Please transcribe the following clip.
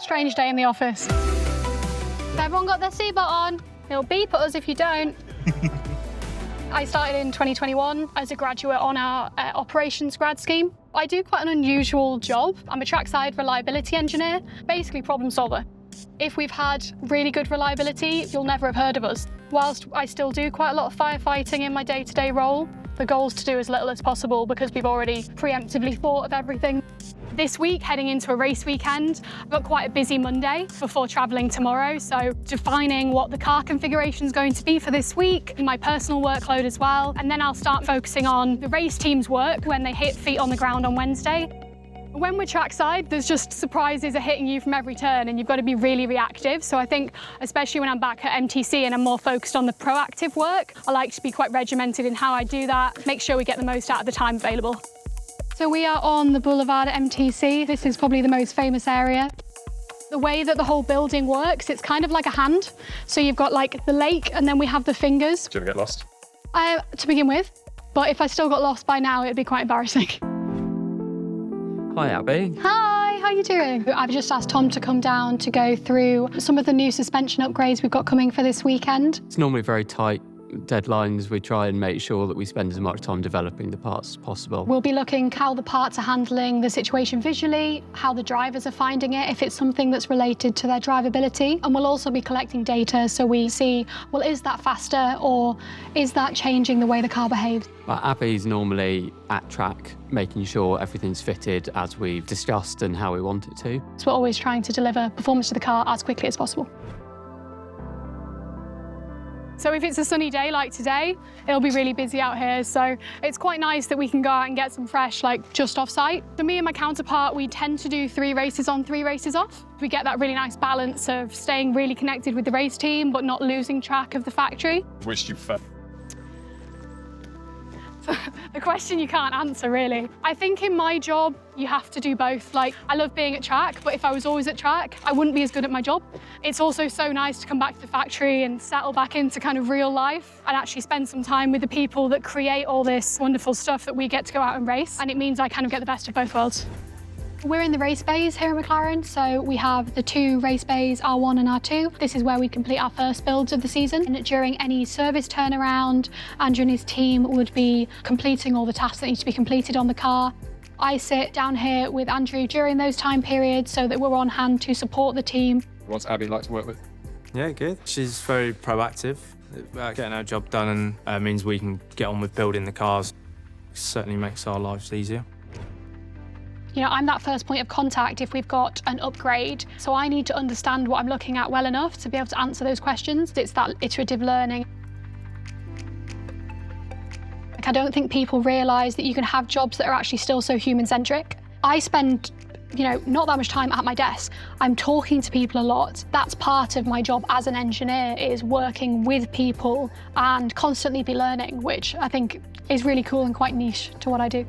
Strange day in the office. Everyone got their seatbelt on. It'll beep at us if you don't. I started in 2021 as a graduate on our operations grad scheme. I do quite an unusual job. I'm a Trackside Reliability Engineer, basically problem solver. If we've had really good reliability, you'll never have heard of us. Whilst I still do quite a lot of firefighting in my day-to-day role, the goal is to do as little as possible because we've already preemptively thought of everything. This week, heading into a race weekend, I've got quite a busy Monday before travelling tomorrow, so defining what the car configuration is going to be for this week, my personal workload as well, and then I'll start focusing on the race team's work when they hit feet on the ground on Wednesday. When we're trackside, there's just surprises are hitting you from every turn and you've got to be really reactive. So I think, especially when I'm back at MTC and I'm more focused on the proactive work, I like to be quite regimented in how I do that, make sure we get the most out of the time available. So we are on the boulevard at MTC. This is probably the most famous area. The way that the whole building works, it's kind of like a hand. So you've got like the lake and then we have the fingers. Do you ever get lost? To begin with, but if I still got lost by now, it'd be quite embarrassing. Hi, Abbie. Hi, how are you doing? I've just asked Tom to come down to go through some of the new suspension upgrades we've got coming for this weekend. It's normally very tight deadlines. We try and make sure that we spend as much time developing the parts as possible. We'll be looking how the parts are handling the situation visually, how the drivers are finding it, if it's something that's related to their drivability. And we'll also be collecting data so we see, well, is that faster or is that changing the way the car behaves? Abbie's normally at track, making sure everything's fitted as we've discussed and how we want it to. So we're always trying to deliver performance to the car as quickly as possible. So if it's a sunny day like today, it'll be really busy out here. So it's quite nice that we can go out and get some fresh, like just off site. For me and my counterpart, we tend to do 3 races on, 3 races off. We get that really nice balance of staying really connected with the race team, but not losing track of the factory. Which do you prefer? The question you can't answer, really. I think in my job, you have to do both. Like, I love being at track, but if I was always at track, I wouldn't be as good at my job. It's also so nice to come back to the factory and settle back into kind of real life and actually spend some time with the people that create all this wonderful stuff that we get to go out and race. And it means I kind of get the best of both worlds. We're in the race bays here at McLaren, so we have the 2 race bays, R1 and R2. This is where we complete our first builds of the season. And during any service turnaround, Andrew and his team would be completing all the tasks that need to be completed on the car. I sit down here with Andrew during those time periods so that we're on hand to support the team. What's Abbie like to work with? Yeah, good. She's very proactive about getting our job done and means we can get on with building the cars. It certainly makes our lives easier. You know, I'm that first point of contact if we've got an upgrade. So I need to understand what I'm looking at well enough to be able to answer those questions. It's that iterative learning. Like, I don't think people realise that you can have jobs that are actually still so human-centric. I spend, you know, not that much time at my desk. I'm talking to people a lot. That's part of my job as an engineer, is working with people and constantly be learning, which I think is really cool and quite niche to what I do.